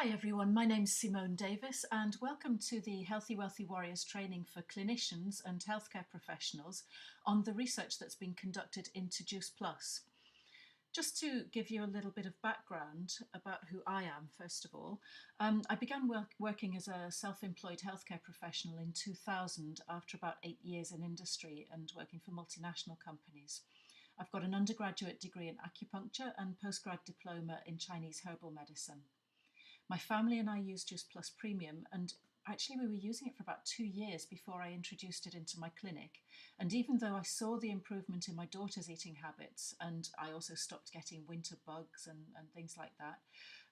Hi everyone, my name's Simone Davis and welcome to the Healthy Wealthy Warriors training for clinicians and healthcare professionals on the research that's been conducted into Juice Plus. Just to give you a little bit of background about who I am, first of all, I began working as a self-employed healthcare professional in 2000 after about 8 years in industry and working for multinational companies. I've got an undergraduate degree in acupuncture and postgrad diploma in Chinese herbal medicine. My family and I used Juice Plus Premium, and actually we were using it for about 2 years before I introduced it into my clinic. And even though I saw the improvement in my daughter's eating habits, and I also stopped getting winter bugs and things like that,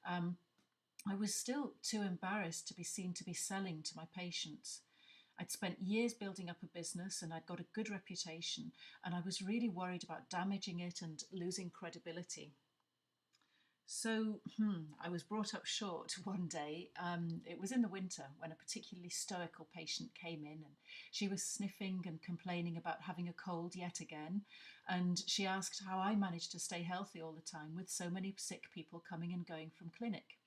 I was still too embarrassed to be seen to be selling to my patients. I'd spent years building up a business and I'd got a good reputation, and I was really worried about damaging it and losing credibility. So I was brought up short one day. It was in the winter when a particularly stoical patient came in, and she was sniffing and complaining about having a cold yet again. And she asked how I managed to stay healthy all the time with so many sick people coming and going from clinic.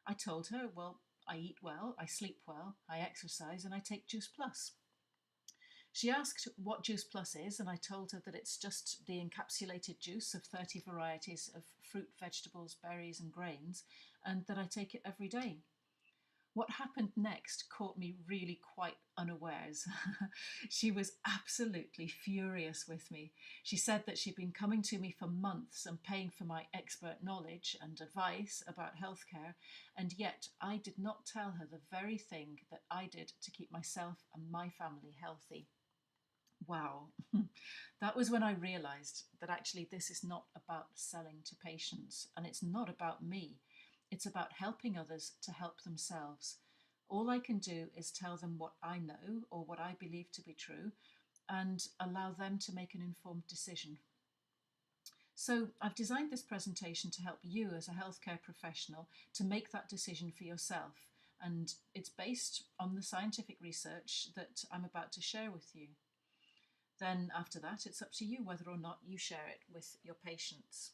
I told her, well, I eat well, I sleep well, I exercise, and I take Juice Plus. She asked what Juice Plus is, and I told her that it's just the encapsulated juice of 30 varieties of fruit, vegetables, berries, and grains, and that I take it every day. What happened next caught me really quite unawares. She was absolutely furious with me. She said that she'd been coming to me for months and paying for my expert knowledge and advice about healthcare, and yet I did not tell her the very thing that I did to keep myself and my family healthy. Wow, that was when I realised that actually this is not about selling to patients, and it's not about me. It's about helping others to help themselves. All I can do is tell them what I know or what I believe to be true and allow them to make an informed decision. So I've designed this presentation to help you as a healthcare professional to make that decision for yourself, and it's based on the scientific research that I'm about to share with you. Then after that, it's up to you whether or not you share it with your patients.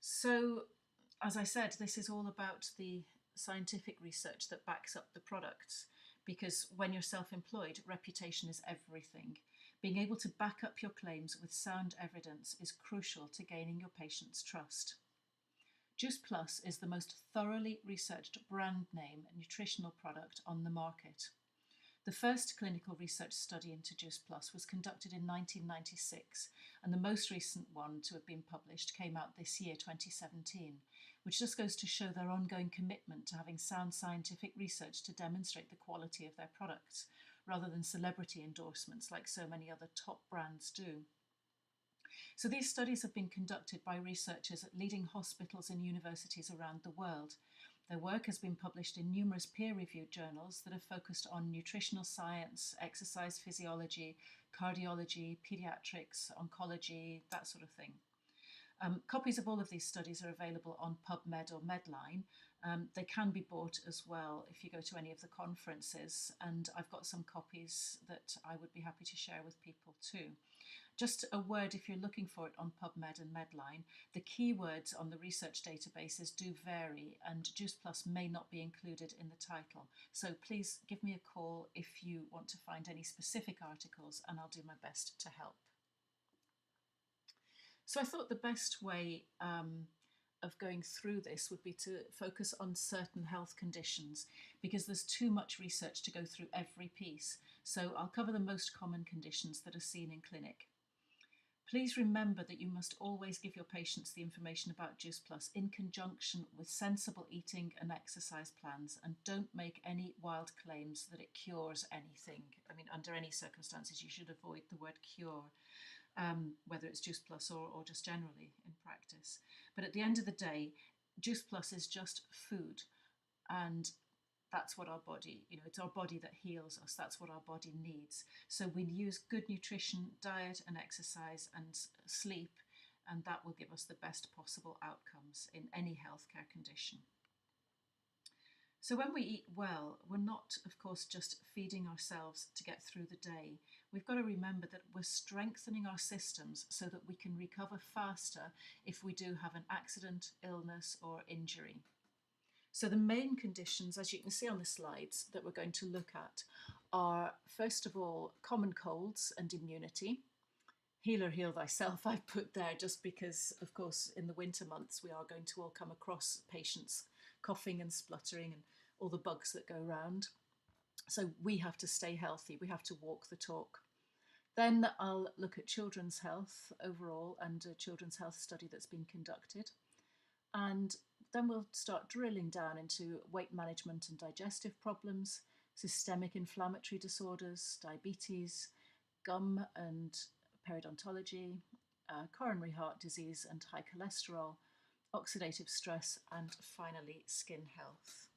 So, as I said, this is all about the scientific research that backs up the products, because when you're self-employed, reputation is everything. Being able to back up your claims with sound evidence is crucial to gaining your patients' trust. Juice Plus is the most thoroughly researched brand name nutritional product on the market. The first clinical research study into Juice Plus was conducted in 1996, and the most recent one to have been published came out this year, 2017, which just goes to show their ongoing commitment to having sound scientific research to demonstrate the quality of their products, rather than celebrity endorsements like so many other top brands do. So these studies have been conducted by researchers at leading hospitals and universities around the world. Their work has been published in numerous peer-reviewed journals that have focused on nutritional science, exercise physiology, cardiology, pediatrics, oncology, that sort of thing. Copies of all of these studies are available on PubMed or Medline. They can be bought as well if you go to any of the conferences, and I've got some copies that I would be happy to share with people too. Just a word, if you're looking for it on PubMed and Medline, the keywords on the research databases do vary, and Juice Plus may not be included in the title. So please give me a call if you want to find any specific articles, and I'll do my best to help. So I thought the best way of going through this would be to focus on certain health conditions, because there's too much research to go through every piece. So I'll cover the most common conditions that are seen in clinic. Please remember that you must always give your patients the information about Juice Plus in conjunction with sensible eating and exercise plans, and don't make any wild claims that it cures anything. I mean, under any circumstances, you should avoid the word cure, whether it's Juice Plus or just generally in practice. But at the end of the day, Juice Plus is just food, and that's what our body, it's our body that heals us. That's what our body needs. So we use good nutrition, diet and exercise and sleep, and that will give us the best possible outcomes in any healthcare condition. So when we eat well, we're not, of course, just feeding ourselves to get through the day. We've got to remember that we're strengthening our systems so that we can recover faster if we do have an accident, illness, or injury. So the main conditions, as you can see on the slides, that we're going to look at are, first of all, common colds and immunity. Heal or heal thyself, I've put there just because, of course, in the winter months we are going to all come across patients coughing and spluttering and all the bugs that go round. So we have to stay healthy, we have to walk the talk. Then I'll look at children's health overall and a children's health study that's been conducted. And then we'll start drilling down into weight management and digestive problems, systemic inflammatory disorders, diabetes, gum and periodontology, coronary heart disease and high cholesterol, oxidative stress, and finally skin health.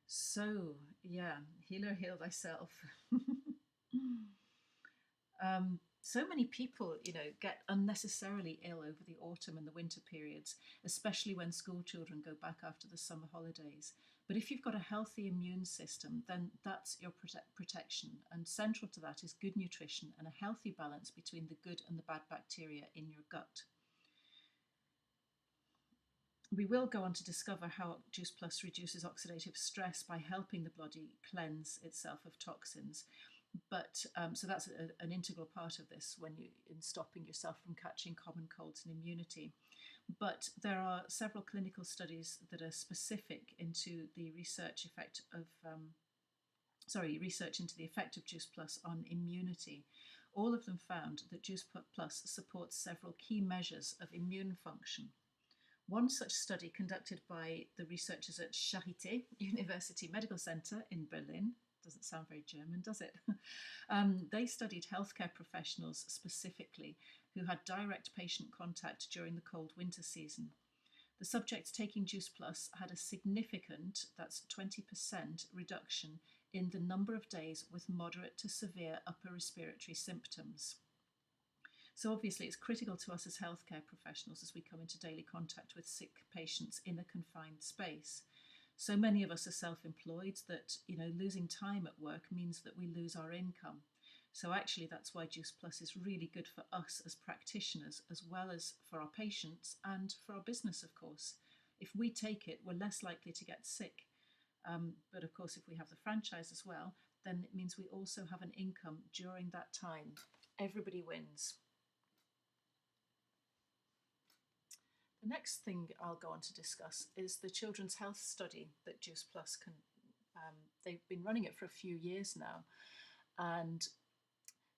So, yeah, heal or heal thyself. So many people, get unnecessarily ill over the autumn and the winter periods, especially when school children go back after the summer holidays. But if you've got a healthy immune system, then that's your protection. And central to that is good nutrition and a healthy balance between the good and the bad bacteria in your gut. We will go on to discover how Juice Plus reduces oxidative stress by helping the body cleanse itself of toxins. But so that's an integral part of this in stopping yourself from catching common colds and immunity. But there are several clinical studies that are specific into the research into the effect of Juice Plus on immunity. All of them found that Juice Plus supports several key measures of immune function. One such study conducted by the researchers at Charité University Medical Center in Berlin, doesn't sound very German, does it? They studied healthcare professionals specifically who had direct patient contact during the cold winter season. The subjects taking Juice Plus had a significant, that's 20% reduction in the number of days with moderate to severe upper respiratory symptoms. So obviously it's critical to us as healthcare professionals as we come into daily contact with sick patients in a confined space. So many of us are self-employed that, losing time at work means that we lose our income. So actually that's why Juice Plus is really good for us as practitioners, as well as for our patients and for our business, of course. If we take it, we're less likely to get sick. But of course, if we have the franchise as well, then it means we also have an income during that time. Everybody wins. The next thing I'll go on to discuss is the children's health study that Juice Plus they've been running it for a few years now, and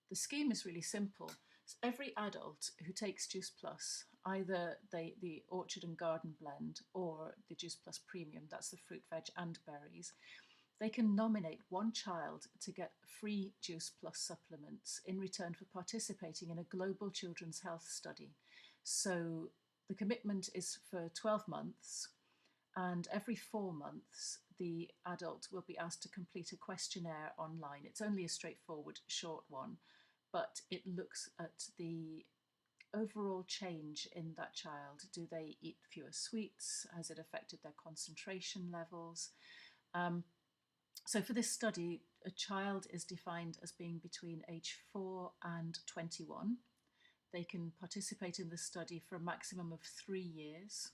the scheme is really simple. So every adult who takes Juice Plus, either the Orchard and Garden blend or the Juice Plus Premium, that's the fruit, veg and berries, they can nominate one child to get free Juice Plus supplements in return for participating in a global children's health study. So the commitment is for 12 months, and every 4 months the adult will be asked to complete a questionnaire online. It's only a straightforward short one, but it looks at the overall change in that child. Do they eat fewer sweets? Has it affected their concentration levels? So for this study, a child is defined as being between age 4 and 21. They can participate in the study for a maximum of 3 years,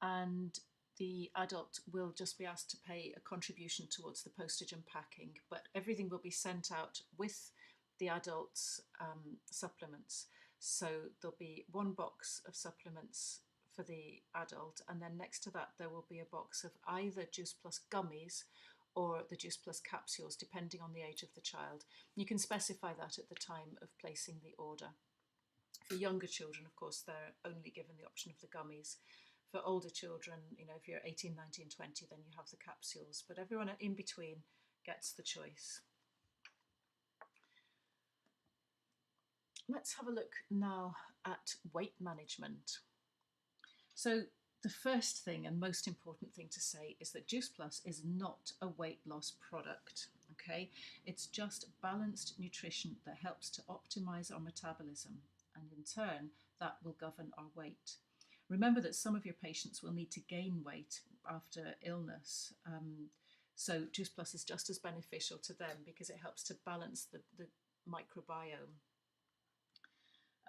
and the adult will just be asked to pay a contribution towards the postage and packing, but everything will be sent out with the adult's supplements. So there'll be one box of supplements for the adult, and then next to that there will be a box of either Juice Plus gummies or the Juice Plus capsules, depending on the age of the child. You can specify that at the time of placing the order. For younger children, of course, they're only given the option of the gummies. For older children, if you're 18, 19, 20, then you have the capsules. But everyone in between gets the choice. Let's have a look now at weight management. So the first thing and most important thing to say is that Juice Plus is not a weight loss product. Okay, it's just balanced nutrition that helps to optimize our metabolism, and in turn that will govern our weight. Remember that some of your patients will need to gain weight after illness. So Juice Plus is just as beneficial to them because it helps to balance the microbiome.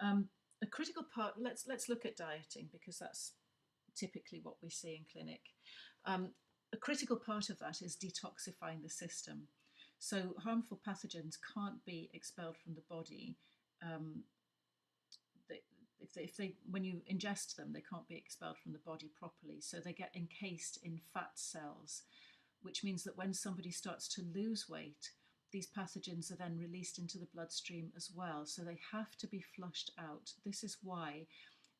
A critical part, let's look at dieting because that's typically what we see in clinic. A critical part of that is detoxifying the system. So harmful pathogens can't be expelled from the body. When you ingest them, they can't be expelled from the body properly. So they get encased in fat cells, which means that when somebody starts to lose weight, these pathogens are then released into the bloodstream as well. So they have to be flushed out. This is why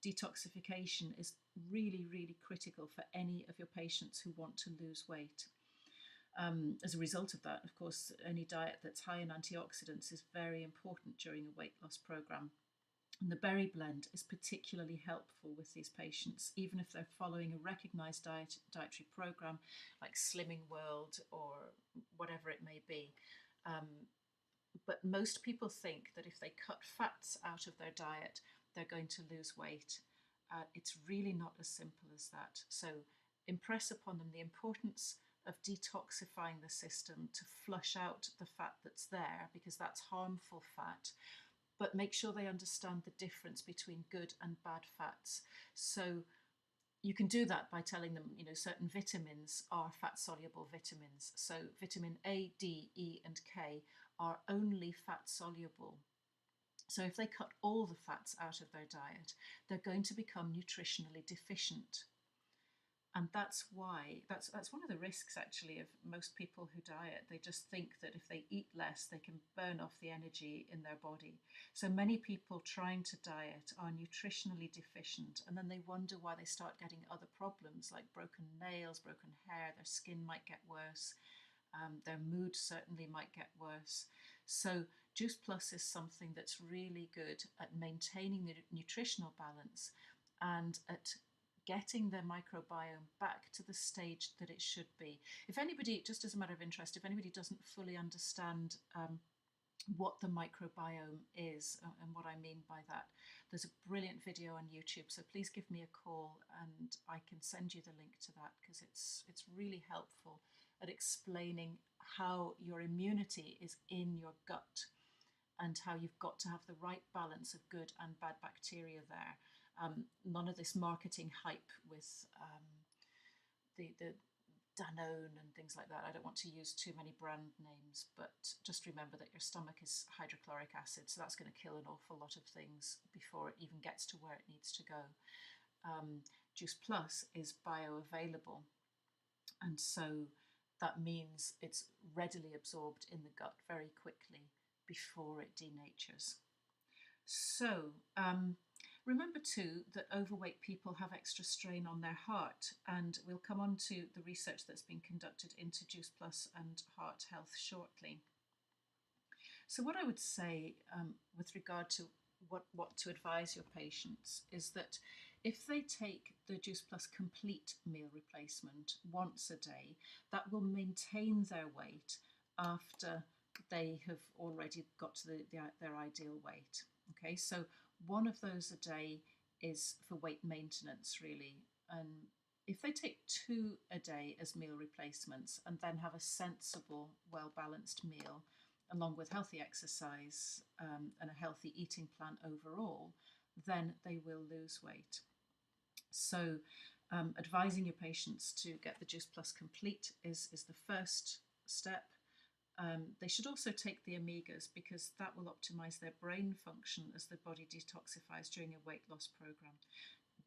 detoxification is really, really critical for any of your patients who want to lose weight. As a result of that, of course, any diet that's high in antioxidants is very important during a weight loss program. And the berry blend is particularly helpful with these patients, even if they're following a recognised dietary program like Slimming World or whatever it may be. But most people think that if they cut fats out of their diet, they're going to lose weight. It's really not as simple as that. So impress upon them the importance of detoxifying the system to flush out the fat that's there, because that's harmful fat. But make sure they understand the difference between good and bad fats. So you can do that by telling them, certain vitamins are fat-soluble vitamins. So vitamin A, D, E, and K are only fat-soluble. So if they cut all the fats out of their diet, they're going to become nutritionally deficient. And that's why, that's one of the risks actually of most people who diet. They just think that if they eat less, they can burn off the energy in their body. So many people trying to diet are nutritionally deficient, and then they wonder why they start getting other problems like broken nails, broken hair, their skin might get worse, their mood certainly might get worse. So Juice Plus is something that's really good at maintaining the nutritional balance and at getting their microbiome back to the stage that it should be. If anybody, just as a matter of interest, if anybody doesn't fully understand what the microbiome is and what I mean by that, there's a brilliant video on YouTube, so please give me a call and I can send you the link to that, because it's really helpful at explaining how your immunity is in your gut and how you've got to have the right balance of good and bad bacteria there. None of this marketing hype with the Danone and things like that. I don't want to use too many brand names, but just remember that your stomach is hydrochloric acid, so that's going to kill an awful lot of things before it even gets to where it needs to go. Juice Plus is bioavailable, and so that means it's readily absorbed in the gut very quickly before it denatures. So remember too that overweight people have extra strain on their heart, and we'll come on to the research that's been conducted into Juice Plus and heart health shortly. So what I would say with regard to what to advise your patients is that if they take the Juice Plus complete meal replacement once a day, that will maintain their weight after they have already got to their ideal weight. Okay, so one of those a day is for weight maintenance, really. And if they take 2 a day as meal replacements and then have a sensible, well-balanced meal, along with healthy exercise and a healthy eating plan overall, then they will lose weight. So advising your patients to get the Juice Plus complete is the first step. They should also take the omegas, because that will optimize their brain function as the body detoxifies during a weight loss program.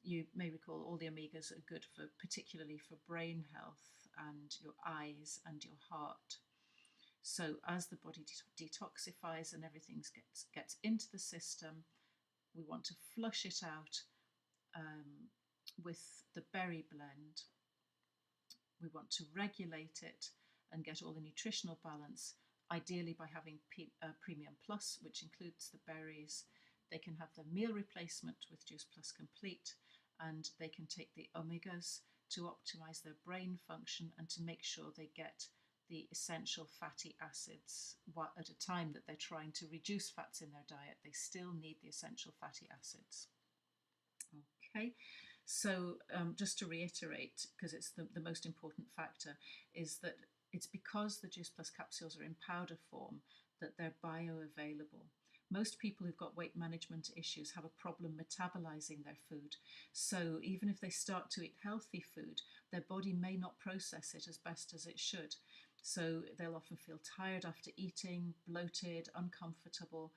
You may recall all the omegas are good for, particularly for brain health and your eyes and your heart. So as the body detoxifies and everything gets into the system, we want to flush it out with the berry blend. We want to regulate it and get all the nutritional balance, ideally by having Premium Plus, which includes the berries. They can have the meal replacement with Juice Plus Complete, and they can take the omegas to optimize their brain function and to make sure they get the essential fatty acids. While at a time that they're trying to reduce fats in their diet, they still need the essential fatty acids. Okay, So just to reiterate, because it's the most important factor, is that it's because the Juice Plus capsules are in powder form that they're bioavailable. Most people who've got weight management issues have a problem metabolizing their food. So even if they start to eat healthy food, their body may not process it as best as it should. So they'll often feel tired after eating, bloated, uncomfortable.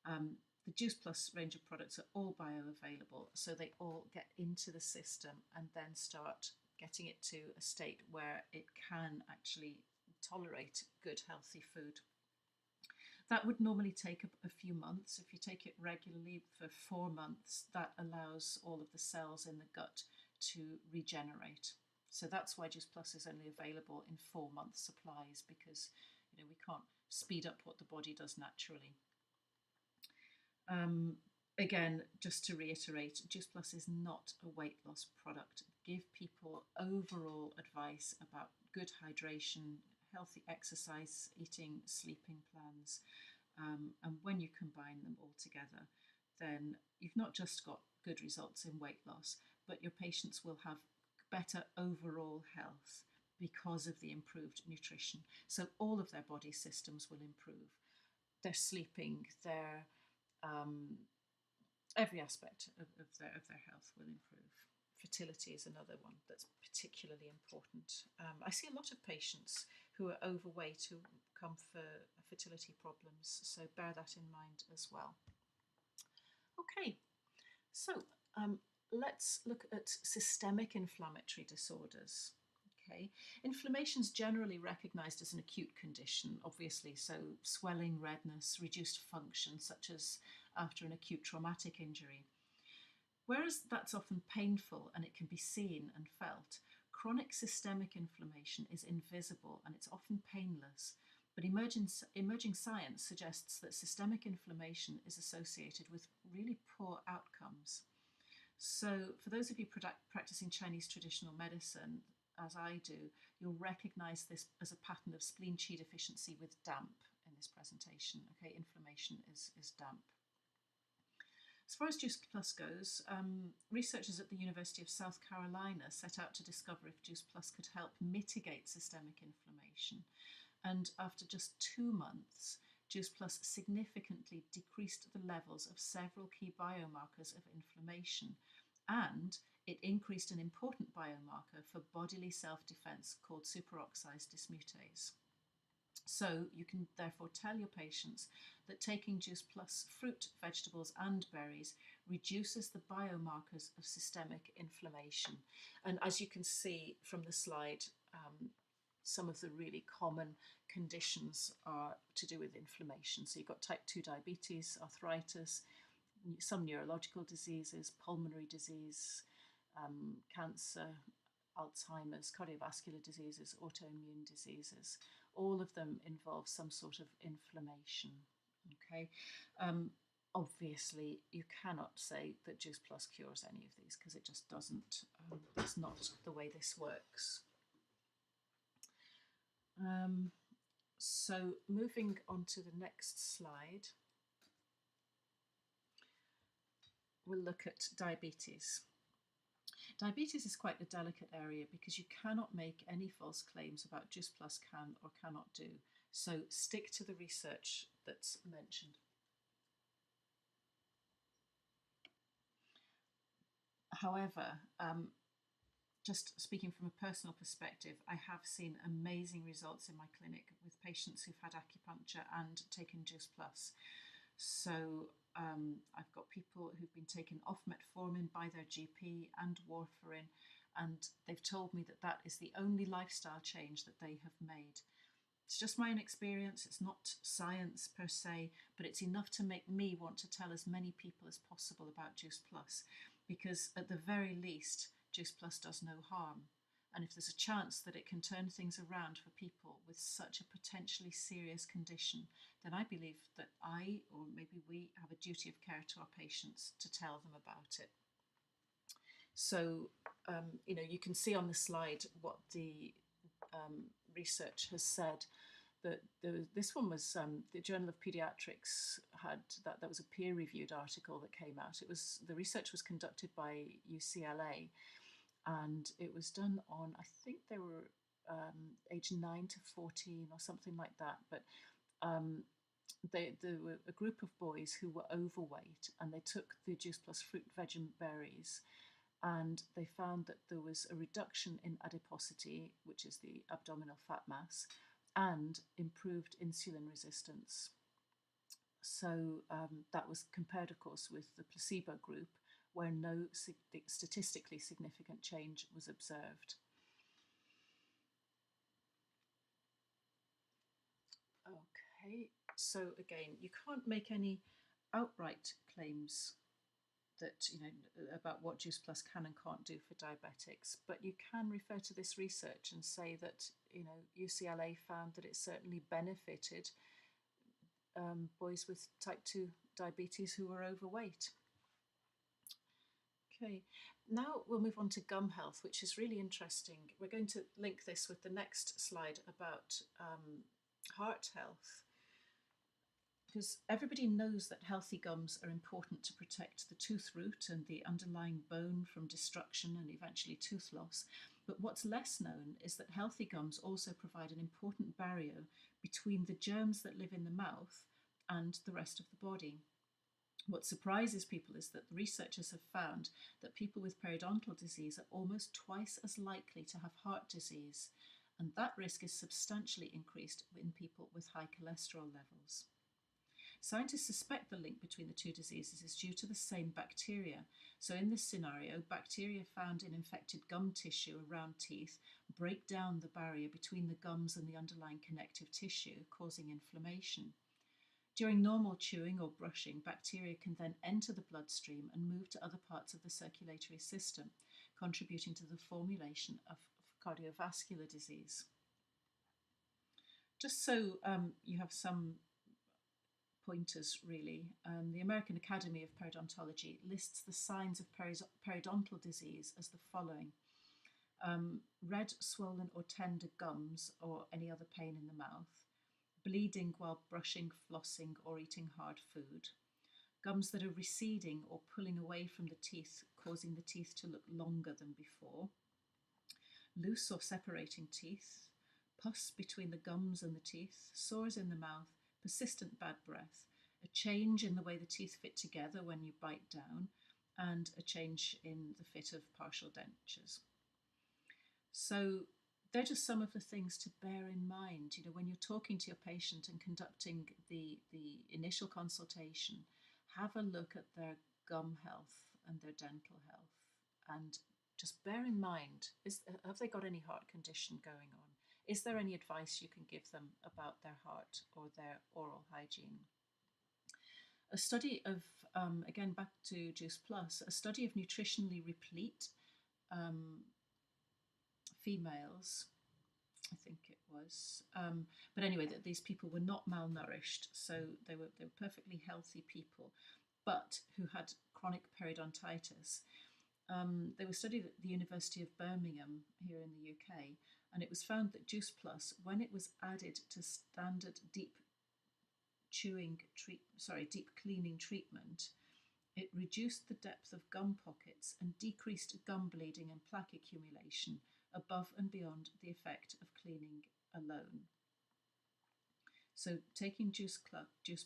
The Juice Plus range of products are all bioavailable, so they all get into the system and then start getting it to a state where it can actually tolerate good, healthy food. That would normally take a few months. If you take it regularly for 4 months, that allows all of the cells in the gut to regenerate. So that's why Juice Plus is only available in 4-month supplies, because we can't speed up what the body does naturally. Again, just to reiterate, Juice Plus is not a weight loss product. Give people overall advice about good hydration, healthy exercise, eating, sleeping plans. And when you combine them all together, then you've not just got good results in weight loss, but your patients will have better overall health because of the improved nutrition. So all of their body systems will improve. Their sleeping, their every aspect of their health will improve. Fertility is another one that's particularly important. I see a lot of patients who are overweight who come for fertility problems, so bear that in mind as well. Okay, so let's look at systemic inflammatory disorders. Okay, inflammation is generally recognised as an acute condition, obviously, so swelling, redness, reduced function, such as after an acute traumatic injury. Whereas that's often painful and it can be seen and felt, chronic systemic inflammation is invisible and it's often painless. But emerging science suggests that systemic inflammation is associated with really poor outcomes. So for those of you practicing Chinese traditional medicine, as I do, you'll recognise this as a pattern of spleen qi deficiency with damp in this presentation. Okay, inflammation is damp. As far as Juice Plus goes, researchers at the University of South Carolina set out to discover if Juice Plus could help mitigate systemic inflammation. And after just 2 months, Juice Plus significantly decreased the levels of several key biomarkers of inflammation, and it increased an important biomarker for bodily self-defense called superoxide dismutase. So you can therefore tell your patients that taking Juice Plus fruit, vegetables and berries reduces the biomarkers of systemic inflammation. And as you can see from the slide, some of the really common conditions are to do with inflammation. So you've got type 2 diabetes, arthritis, some neurological diseases, pulmonary disease, cancer, Alzheimer's, cardiovascular diseases, autoimmune diseases. All of them involve some sort of inflammation. Okay, obviously you cannot say that Juice Plus cures any of these because it just doesn't. That's not the way this works. So moving on to the next slide, we'll look at diabetes. Diabetes is quite a delicate area because you cannot make any false claims about Juice Plus can or cannot do. So stick to the research that's mentioned. However, just speaking from a personal perspective, I have seen amazing results in my clinic with patients who've had acupuncture and taken Juice Plus. So I've got people who've been taken off metformin by their GP and warfarin, and they've told me that that is the only lifestyle change that they have made. It's just my own experience, it's not science per se, but it's enough to make me want to tell as many people as possible about Juice Plus, because at the very least, Juice Plus does no harm. And if there's a chance that it can turn things around for people with such a potentially serious condition, then I believe that I, or maybe we, have a duty of care to our patients to tell them about it. So, you can see on the slide what the research has said, this one was the Journal of Pediatrics had that was a peer-reviewed article that came out. The research was conducted by UCLA, and it was done on, I think they were age 9 to 14 or something like that. But there were a group of boys who were overweight, and they took the Juice Plus fruit, veg, and berries, and they found that there was a reduction in adiposity, which is the abdominal fat mass, and improved insulin resistance. So that was compared, of course, with the placebo group, where no statistically significant change was observed. Okay, so again, you can't make any outright claims that, about what Juice Plus can and can't do for diabetics, but you can refer to this research and say that, UCLA found that it certainly benefited boys with type 2 diabetes who were overweight. Okay, now we'll move on to gum health, which is really interesting. We're going to link this with the next slide about heart health, because everybody knows that healthy gums are important to protect the tooth root and the underlying bone from destruction and eventually tooth loss. But what's less known is that healthy gums also provide an important barrier between the germs that live in the mouth and the rest of the body. What surprises people is that the researchers have found that people with periodontal disease are almost twice as likely to have heart disease, and that risk is substantially increased in people with high cholesterol levels. Scientists suspect the link between the two diseases is due to the same bacteria. So in this scenario, bacteria found in infected gum tissue around teeth break down the barrier between the gums and the underlying connective tissue, causing inflammation. During normal chewing or brushing, bacteria can then enter the bloodstream and move to other parts of the circulatory system, contributing to the formulation of cardiovascular disease. Just so you have some pointers, really, the American Academy of Periodontology lists the signs of periodontal disease as the following: red, swollen or tender gums or any other pain in the mouth, bleeding while brushing, flossing or eating hard food, gums that are receding or pulling away from the teeth, causing the teeth to look longer than before, loose or separating teeth, pus between the gums and the teeth, sores in the mouth, persistent bad breath, a change in the way the teeth fit together when you bite down, and a change in the fit of partial dentures. So they're just some of the things to bear in mind, when you're talking to your patient and conducting the initial consultation. Have a look at their gum health and their dental health, and just bear in mind, have they got any heart condition going on? Is there any advice you can give them about their heart or their oral hygiene? A study of, again back to Juice Plus, a study of nutritionally replete females, I think it was, but anyway, that these people were not malnourished, so they were perfectly healthy people, but who had chronic periodontitis. They were studied at the University of Birmingham here in the UK, and it was found that Juice Plus, when it was added to standard deep cleaning treatment, it reduced the depth of gum pockets and decreased gum bleeding and plaque accumulation above and beyond the effect of cleaning alone. So taking Juice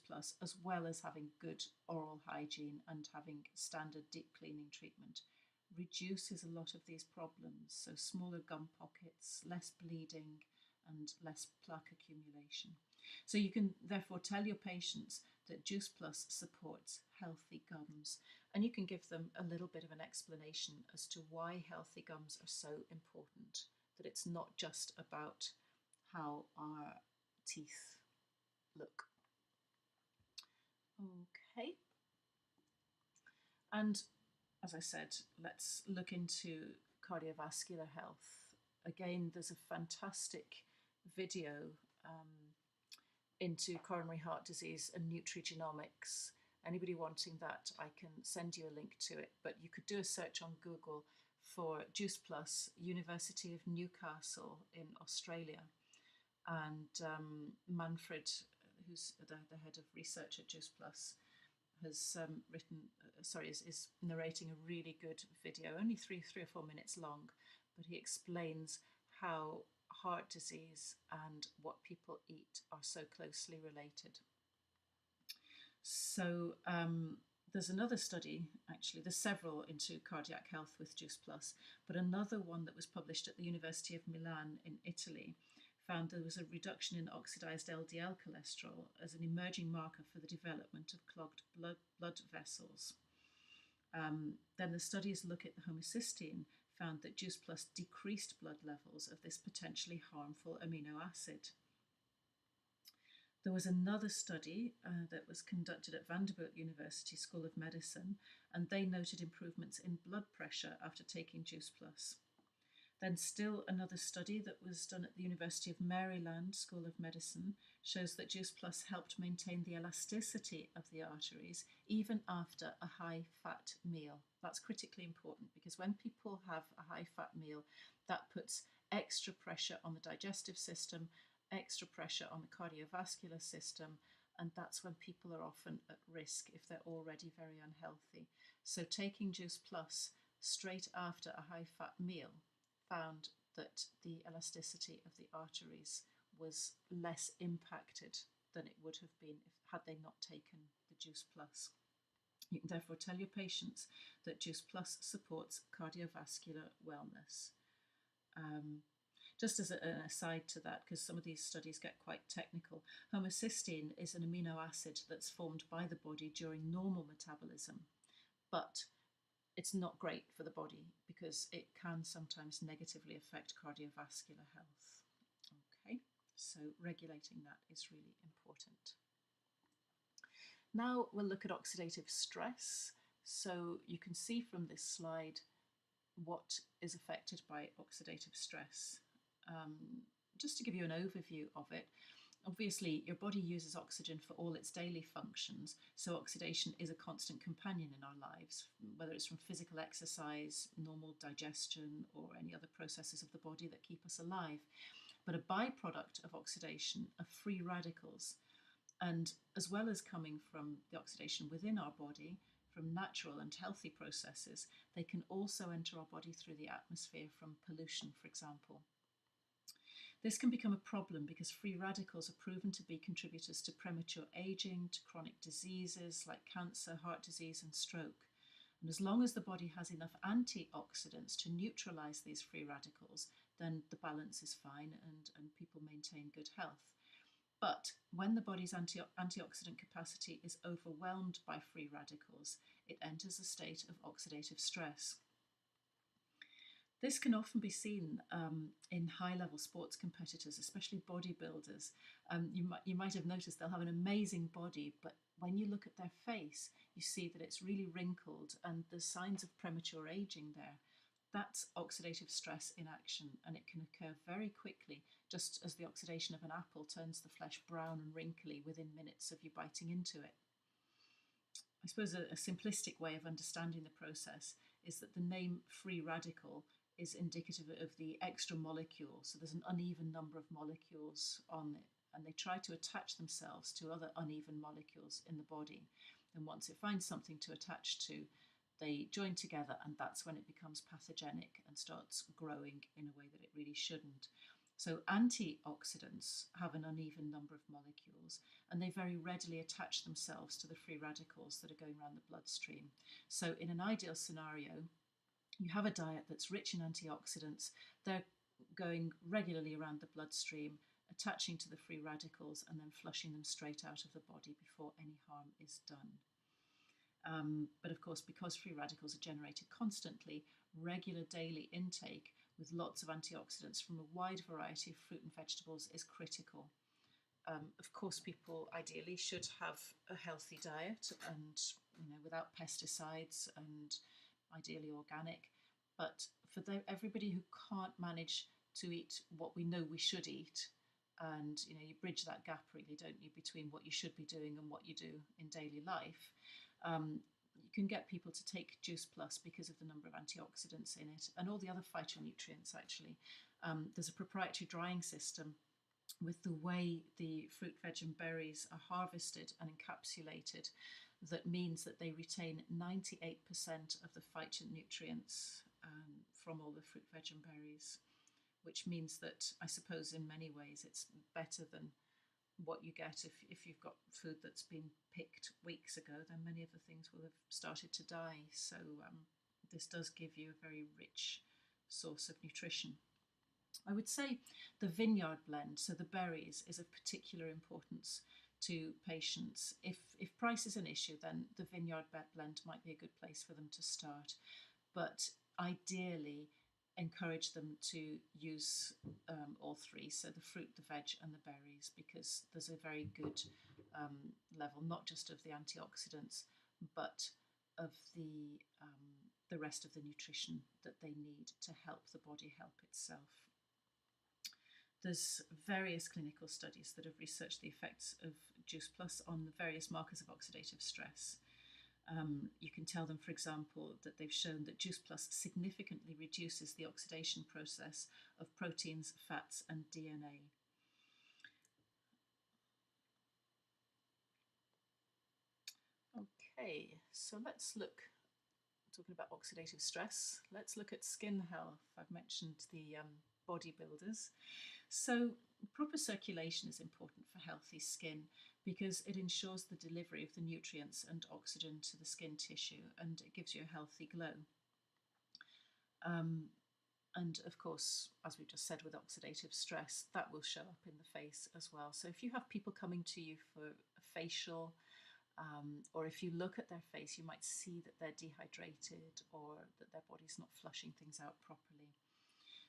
Plus, as well as having good oral hygiene and having standard deep cleaning treatment, reduces a lot of these problems. So smaller gum pockets, less bleeding and less plaque accumulation. So you can therefore tell your patients that Juice Plus supports healthy gums, and you can give them a little bit of an explanation as to why healthy gums are so important, that it's not just about how our teeth look. Okay. And as I said, let's look into cardiovascular health. Again, there's a fantastic video into coronary heart disease and nutrigenomics. Anybody wanting that, I can send you a link to it, but you could do a search on Google for Juice Plus, University of Newcastle in Australia. And Manfred, who's the head of research at Juice Plus, has is narrating a really good video, only three or 4 minutes long, but he explains how heart disease and what people eat are so closely related. So there's another study, actually, there's several into cardiac health with Juice Plus, but another one that was published at the University of Milan in Italy found there was a reduction in oxidized LDL cholesterol as an emerging marker for the development of clogged blood vessels. Then the studies look at the homocysteine found that Juice Plus decreased blood levels of this potentially harmful amino acid. There was another study that was conducted at Vanderbilt University School of Medicine, and they noted improvements in blood pressure after taking Juice Plus. Then still another study that was done at the University of Maryland School of Medicine shows that Juice Plus helped maintain the elasticity of the arteries even after a high-fat meal. That's critically important because when people have a high-fat meal, that puts extra pressure on the digestive system, extra pressure on the cardiovascular system, and that's when people are often at risk if they're already very unhealthy. So taking Juice Plus straight after a high-fat meal found that the elasticity of the arteries was less impacted than it would have been had they not taken the Juice Plus. You can therefore tell your patients that Juice Plus supports cardiovascular wellness. Just as an aside to that, because some of these studies get quite technical, homocysteine is an amino acid that's formed by the body during normal metabolism, but it's not great for the body because it can sometimes negatively affect cardiovascular health. Okay, so regulating that is really important. Now we'll look at oxidative stress. So you can see from this slide what is affected by oxidative stress. Just to give you an overview of it, obviously your body uses oxygen for all its daily functions, so oxidation is a constant companion in our lives, whether it's from physical exercise, normal digestion, or any other processes of the body that keep us alive. But a byproduct of oxidation are free radicals, and as well as coming from the oxidation within our body, from natural and healthy processes, they can also enter our body through the atmosphere from pollution, for example. This can become a problem because free radicals are proven to be contributors to premature aging, to chronic diseases like cancer, heart disease, and stroke. And as long as the body has enough antioxidants to neutralize these free radicals, then the balance is fine and people maintain good health. But when the body's antioxidant capacity is overwhelmed by free radicals, it enters a state of oxidative stress. This can often be seen in high-level sports competitors, especially bodybuilders. You might have noticed they'll have an amazing body, but when you look at their face, you see that it's really wrinkled and there's signs of premature aging there. That's oxidative stress in action, and it can occur very quickly, just as the oxidation of an apple turns the flesh brown and wrinkly within minutes of you biting into it. I suppose a simplistic way of understanding the process is that the name free radical is indicative of the extra molecule. So there's an uneven number of molecules on it, and they try to attach themselves to other uneven molecules in the body. And once it finds something to attach to, they join together, and that's when it becomes pathogenic and starts growing in a way that it really shouldn't. So antioxidants have an uneven number of molecules, and they very readily attach themselves to the free radicals that are going around the bloodstream. So in an ideal scenario, you have a diet that's rich in antioxidants. They're going regularly around the bloodstream, attaching to the free radicals and then flushing them straight out of the body before any harm is done. But of course, because free radicals are generated constantly, regular daily intake with lots of antioxidants from a wide variety of fruit and vegetables is critical. Of course, people ideally should have a healthy diet and without pesticides and ideally organic. But for everybody who can't manage to eat what we know we should eat, and you bridge that gap really, don't you, between what you should be doing and what you do in daily life. You can get people to take Juice Plus because of the number of antioxidants in it and all the other phytonutrients, actually. There's a proprietary drying system with the way the fruit, veg, and berries are harvested and encapsulated, that means that they retain 98% of the phytonutrients from all the fruit, veg, and berries, which means that I suppose in many ways it's better than what you get if you've got food that's been picked weeks ago. Then many of the things will have started to die. So this does give you a very rich source of nutrition. I would say the vineyard blend, so the berries, is of particular importance to patients. If price is an issue, then the vineyard blend might be a good place for them to start. But ideally, encourage them to use all three, so the fruit, the veg, and the berries, because there's a very good level, not just of the antioxidants, but of the rest of the nutrition that they need to help the body help itself. There's various clinical studies that have researched the effects of Juice Plus on the various markers of oxidative stress. You can tell them, for example, that they've shown that Juice Plus significantly reduces the oxidation process of proteins, fats, and DNA. Okay, so let's look, talking about oxidative stress, let's look at skin health. I've mentioned the bodybuilders. So proper circulation is important for healthy skin because it ensures the delivery of the nutrients and oxygen to the skin tissue, and it gives you a healthy glow. And of course, as we just said, with oxidative stress, that will show up in the face as well. So if you have people coming to you for a facial, or if you look at their face, you might see that they're dehydrated or that their body's not flushing things out properly.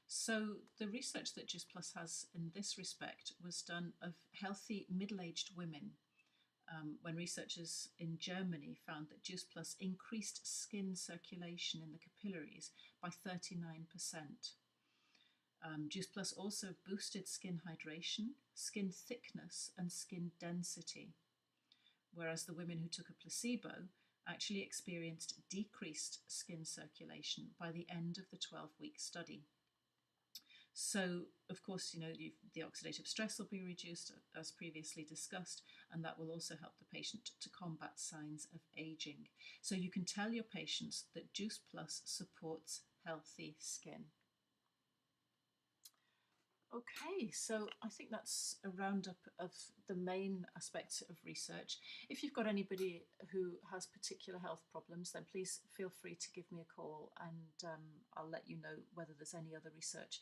So the research that Juice Plus has in this respect was done of healthy middle-aged women, when researchers in Germany found that Juice Plus increased skin circulation in the capillaries by 39%. Juice Plus also boosted skin hydration, skin thickness, and skin density, whereas the women who took a placebo actually experienced decreased skin circulation by the end of the 12-week study. So, of course, the oxidative stress will be reduced, as previously discussed, and that will also help the patient to combat signs of aging. So you can tell your patients that Juice Plus supports healthy skin. Okay, so I think that's a roundup of the main aspects of research. If you've got anybody who has particular health problems, then please feel free to give me a call, and I'll let you know whether there's any other research.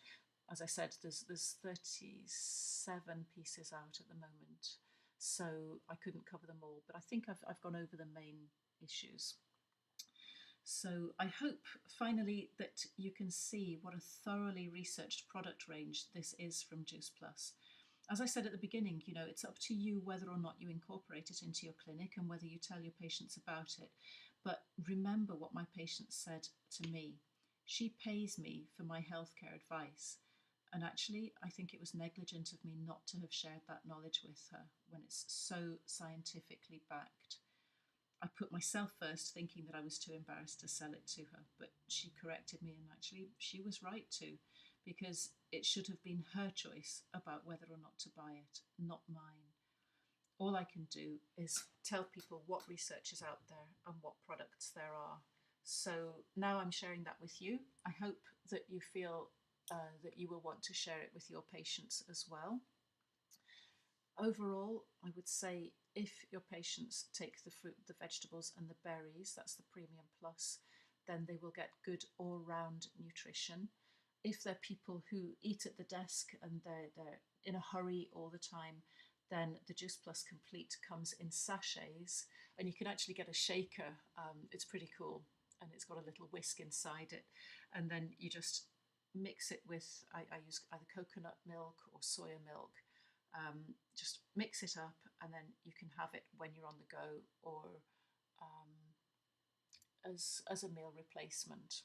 As I said, there's 37 pieces out at the moment, so I couldn't cover them all, but I think I've gone over the main issues. So I hope finally that you can see what a thoroughly researched product range this is from Juice Plus. As I said at the beginning, it's up to you whether or not you incorporate it into your clinic and whether you tell your patients about it. But remember what my patient said to me. She pays me for my healthcare advice. And actually, I think it was negligent of me not to have shared that knowledge with her when it's so scientifically backed. I put myself first, thinking that I was too embarrassed to sell it to her, but she corrected me, and actually she was right to, because it should have been her choice about whether or not to buy it, not mine. All I can do is tell people what research is out there and what products there are. So now I'm sharing that with you. I hope that you feel that you will want to share it with your patients as well. Overall, I would say if your patients take the fruit, the vegetables and the berries, that's the Premium Plus, then they will get good all-round nutrition. If they're people who eat at the desk and they're in a hurry all the time, then the Juice Plus Complete comes in sachets, and you can actually get a shaker. It's pretty cool, and it's got a little whisk inside it, and then you just mix it with, I use either coconut milk or soya milk. Just mix it up, and then you can have it when you're on the go, or as a meal replacement.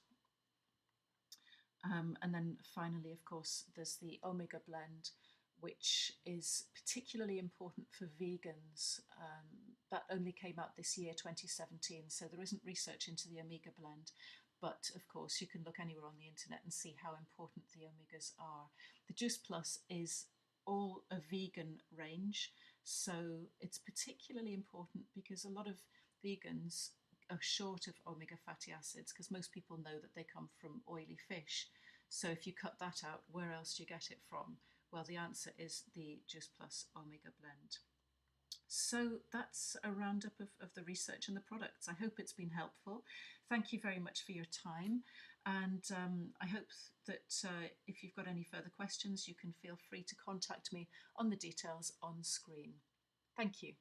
And then finally, of course, there's the Omega blend, which is particularly important for vegans. That only came out this year, 2017, so there isn't research into the Omega blend. But of course, you can look anywhere on the internet and see how important the omegas are. The Juice Plus is all a vegan range, so it's particularly important because a lot of vegans are short of omega fatty acids because most people know that they come from oily fish. So if you cut that out, where else do you get it from? Well, the answer is the Juice Plus Omega Blend. So that's a roundup of the research and the products. I hope it's been helpful. Thank you very much for your time. And I hope that if you've got any further questions, you can feel free to contact me on the details on screen. Thank you.